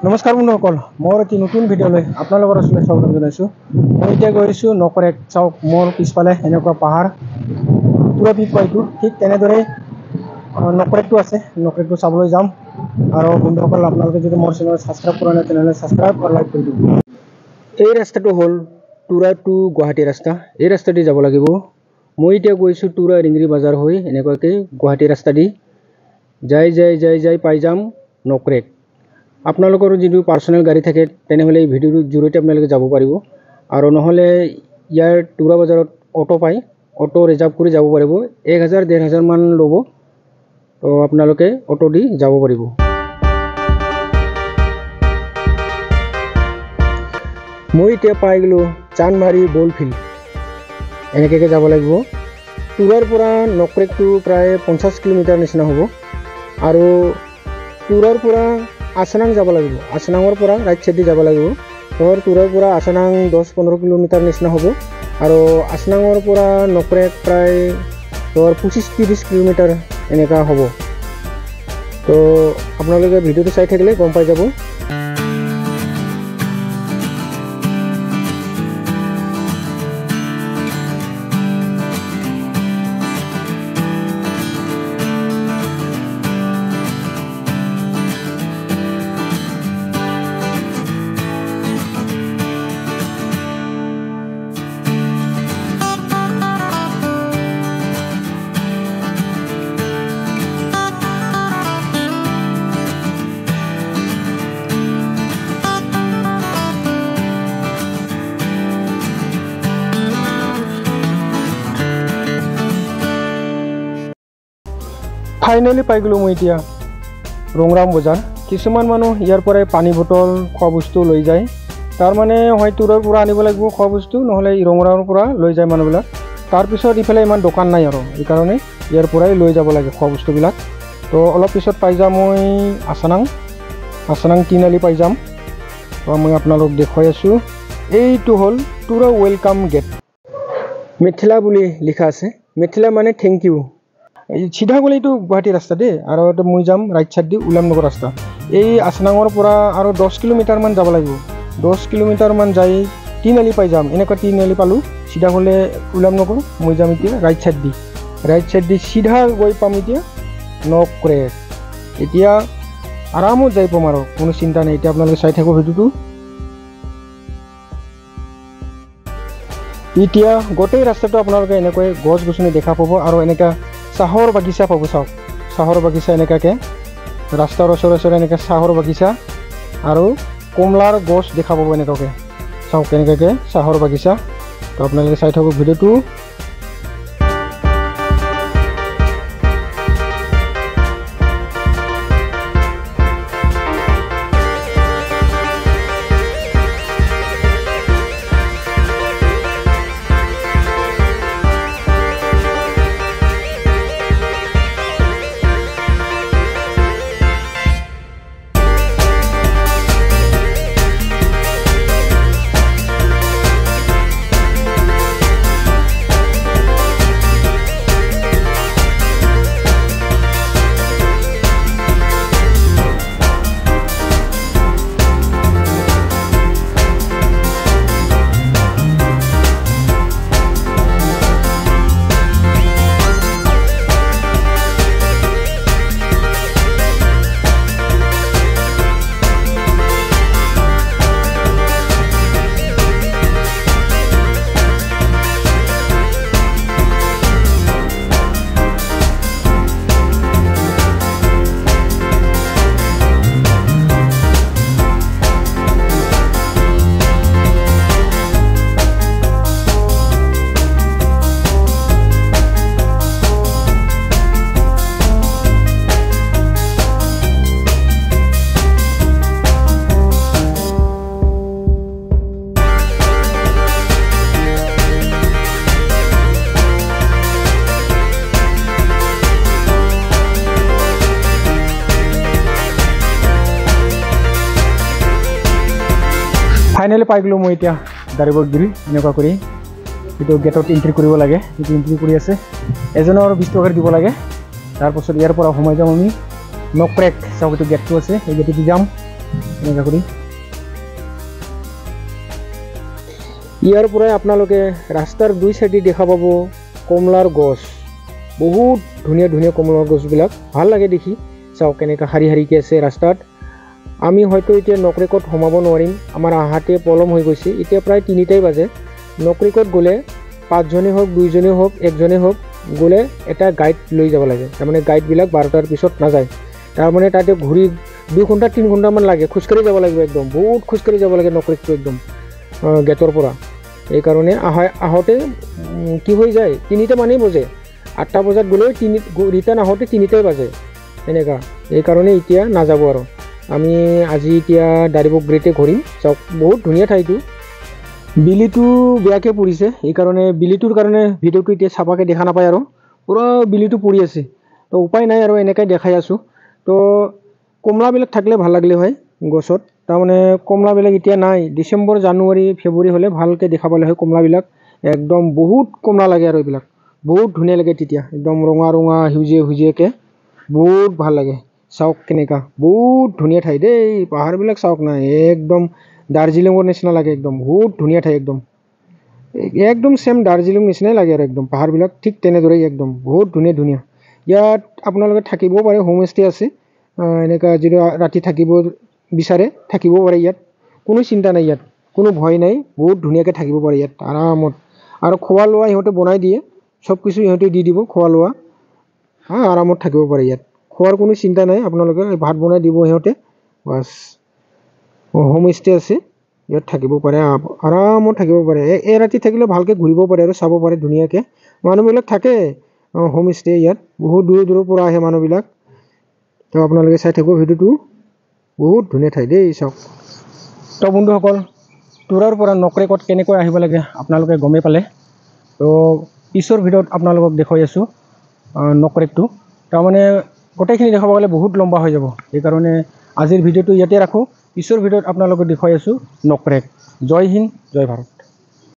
নমস্কাৰ বন্ধুসকল, মোৰ এটি নতুন ভিডিঅ'লৈ আপোনালোকৰ ওচৰলৈ স্বাগতম জনাইছোঁ। মই এতিয়া গৈছোঁ নকৰেক। চাওক, মোৰ পিছফালে এনেকুৱা পাহাৰ পুৰা পিক পাইটো ঠিক তেনেদৰে নকৰেকটো আছে। নকৰেকটো চাবলৈ যাম। আৰু বন্ধুসকল, আপোনালোকে যদি মোৰ চেনেল ছাবস্ক্ৰাইব কৰা নাই তেনেহ'লে ছাবস্ক্ৰাইব আৰু লাইক কৰি দিব। এই ৰাস্তাটো হ'ল টুৰা টু গুৱাহাটী ৰাস্তা। এই ৰাস্তা দি যাব লাগিব। মই এতিয়া গৈছোঁ টুৰা ৰিংগিৰি বজাৰ হৈ এনেকুৱাকৈ গুৱাহাটী ৰাস্তা দি যাই পাই যাম নকৰেক। আপোনালোকৰ যদি পাৰ্চনেল গাড়ী থাকে তেনেহ'লে এই ভিডিঅ'টোৰ জৰিয়তে আপোনালোকে যাব পাৰিব, আৰু নহ'লে ইয়াৰ টুৰা বজাৰত অটো পায়, অটো ৰিজাৰ্ভ কৰি যাব পাৰিব। 1000-1500 মান ল'ব, তো আপোনালোকে অটো দি যাব পাৰিব। মই এতিয়া পাই গ'লোঁ চান্দমাৰী বল ফিল্ড। এনেকৈ যাব লাগিব। টুৰাৰ পৰা নকৰেকটো প্ৰায় 50 কিলোমিটাৰ নিচিনা হ'ব, আৰু টুৰাৰ পৰা আছানাং যাব লাগিব। আছানাঙৰ পৰা ৰাইট চাইড দি যাব লাগিব। ধৰ টুৰাৰ পৰা আছানাং 10-15 কিলোমিটাৰ নিচিনা হ'ব, আৰু আছানাঙৰ পৰা নকৰেক প্ৰায় ধৰ 25-30 কিলোমিটাৰ এনেকুৱা হ'ব। তো আপোনালোকে ভিডিঅ'টো চাই থাকিলে গম পাই যাব। ফাইনেলি পাই গ'লোঁ মই এতিয়া ৰংৰাম বজাৰ। কিছুমান মানুহ ইয়াৰ পৰাই পানী বটল, খোৱা বস্তু লৈ যায়। তাৰমানে হয় টুৰাৰ পৰা আনিব লাগিব খোৱা বস্তু, নহ'লে ৰংৰামৰ পৰা লৈ যায় মানুহবিলাক। তাৰপিছত ইফালে ইমান দোকান নাই, আৰু সেইকাৰণে ইয়াৰ পৰাই লৈ যাব লাগে খোৱা বস্তুবিলাক। তো অলপ পিছত পাই যাম মই আছানাং তিনিআলি পাই যাম। তো মই আপোনালোক দেখুৱাই আছোঁ। এইটো হ'ল টুৰা ৱেলকাম গেট। মিথিলা বুলি লিখা আছে। মিথিলা মানে থেংক ইউ। এই চিধা গ'লে এইটো গুৱাহাটী ৰাস্তা দেই, আৰু মই যাম ৰাইট চাইড দি উলামনগৰ ৰাস্তা। এই আছানাঙৰ পৰা আৰু 10 কিলোমিটাৰমান যাব লাগিব। 10 কিলোমিটাৰমান যাই তিনিআলি পাই যাম। এনেকুৱা তিনিআলি পালোঁ। চিধা গ'লে উলামনগৰ, মই যাম এতিয়া ৰাইট চাইড দি চিধা গৈ পাম এতিয়া নকৰেক। এতিয়া আৰামত যাই পাম, আৰু কোনো চিন্তা নাই। এতিয়া আপোনালোকে চাই থাকোঁ ভিডিঅ'টো। এতিয়া গোটেই ৰাস্তাটো আপোনালোকে এনেকৈ গছ গছনি দেখা পাব, আৰু এনেকুৱা চাহৰ বাগিচা পাব। চাওক, চাহৰ বাগিচা এনেকুৱাকৈ ৰাস্তাৰ ওচৰে এনেকৈ চাহৰ বাগিচা আৰু কমলাৰ গছ দেখা পাব এনেকুৱাকৈ। চাওক এনেকুৱাকৈ চাহৰ বাগিচা। তো আপোনালোকে চাই থাকক ভিডিঅ'টো। ফাইনেলি পাই গ'লোঁ মই এতিয়া দাৰিবৰগিৰি। এনেকুৱা কৰি এইটো গেটত এন্ট্ৰি কৰিব লাগে। এইটো এন্ট্ৰি কৰি আছে, এজনৰ 20 টকা দিব লাগে। তাৰপাছত ইয়াৰ পৰা সোমাই যাম আমি নকৰেক। চাওক এইটো গেটটো আছে, এই গেটেদি যাম। এনেকুৱা কৰি ইয়াৰ পৰাই আপোনালোকে ৰাস্তাৰ দুই চাইডে দেখা পাব কমলাৰ গছ, বহুত ধুনীয়া ধুনীয়া কমলাৰ গছবিলাক ভাল লাগে দেখি। চাওক কেনেকৈ শাৰী শাৰীকৈ আছে ৰাস্তাত। আমি হয়তো এতিয়া নকৰেকত সোমাব নোৱাৰিম, আমাৰ আহাতে পলম হৈ গৈছে। এতিয়া প্ৰায় 3টাই বাজে। নকৰেকত গ'লে 5জনেই হওক, 2জনেই হওক, 1জনেই হওক গ'লে এটা গাইড লৈ যাব লাগে। তাৰমানে গাইডবিলাক 12টাৰ পিছত নাযায়। তাৰমানে তাতে ঘূৰি 2 ঘণ্টা 3 ঘণ্টামান লাগে, খোজকাঢ়ি যাব লাগিব একদম, বহুত খোজকাঢ়ি যাব লাগে নকৰেকটো একদম গেটৰ পৰা। এইকাৰণে আহোঁতে কি হৈ যায় 3টা মানেই বজে। 8টা বজাত গ'লেও ৰিটাৰ্ণ আহোঁতে 3টাই বাজে এনেকুৱা। এইকাৰণে এতিয়া নাযাব আৰু আমি আজি এতিয়া দাৰিবগড়িতে ঘূৰিম। চাওক বহুত ধুনীয়া ঠাইটো। বিলিটো বেয়াকৈ পৰিছে, এইকাৰণে বিলিটোৰ কাৰণে ভিডিঅ'টো এতিয়া চাবাকৈ দেখা নাপায় আৰু পূৰা বিলিটো পৰি আছে। তো উপায় নাই আৰু এনেকৈ দেখাই আছোঁ। তো কমলাবিলাক থাকিলে ভাল লাগিলে হয় গছত। তাৰমানে কমলাবিলাক এতিয়া নাই। ডিচেম্বৰ, জানুৱাৰী, ফেব্ৰুৱাৰী হ'লে ভালকৈ দেখা পালে হয় কমলাবিলাক। একদম বহুত কমলা লাগে আৰু এইবিলাক বহুত ধুনীয়া লাগে তেতিয়া, একদম ৰঙা ৰঙা সেউজীয়া সেউজীয়াকৈ বহুত ভাল লাগে। চাওক কেনেকুৱা বহুত ধুনীয়া ঠাই দেই। পাহাৰবিলাক চাওক নাই, একদম দাৰ্জিলিঙৰ নিচিনা লাগে একদম। বহুত ধুনীয়া ঠাই একদম, একদম ছেম দাৰ্জিলিং নিচিনাই লাগে আৰু একদম পাহাৰবিলাক ঠিক তেনেদৰেই একদম বহুত ধুনীয়া ধুনীয়া। ইয়াত আপোনালোকে থাকিবও পাৰে, হোমষ্টে আছে। এনেকুৱা যদি ৰাতি থাকিব বিচাৰে থাকিবও পাৰে ইয়াত, কোনো চিন্তা নাই ইয়াত, কোনো ভয় নাই। বহুত ধুনীয়াকৈ থাকিব পাৰে ইয়াত আৰামত। আৰু খোৱা লোৱা সিহঁতে বনাই দিয়ে, চব কিছু সিহঁতে দি দিব খোৱা লোৱা। আৰামত থাকিব পাৰে ইয়াত, খোৱাৰ কোনো চিন্তা নাই। আপোনালোকে ভাত বনাই দিব সিহঁতে বাছ। হোমষ্টে আছে, ইয়াত থাকিব পাৰে, আৰামত থাকিব পাৰে। এৰাতি থাকিলে ভালকৈ ঘূৰিব পাৰে আৰু চাব পাৰে ধুনীয়াকৈ। মানুহবিলাক থাকে হোমষ্টে ইয়াত, বহুত দূৰৰ দূৰৰ পৰা আহে মানুহবিলাক। তো আপোনালোকে চাই থাকিব ভিডিঅ'টো, বহুত ধুনীয়া ঠাই দেই চাওক। তো বন্ধুসকল, তুৰাৰ পৰা নকৰেকত কেনেকৈ আহিব লাগে আপোনালোকে গমেই পালে। তো পিছৰ ভিডিঅ'ত আপোনালোকক দেখুৱাই আছোঁ নকৰেকটো। তাৰমানে গোটেইখিনি দেখাব গ'লে বহুত লম্বা হৈ যাব, সেইকাৰণে আজিৰ ভিডিঅ'টো ইয়াতে ৰাখোঁ। পিছৰ ভিডিঅ'ত আপোনালোকক দেখুৱাই আছোঁ নকৰেক। জয় হিন্দ, জয় ভাৰত।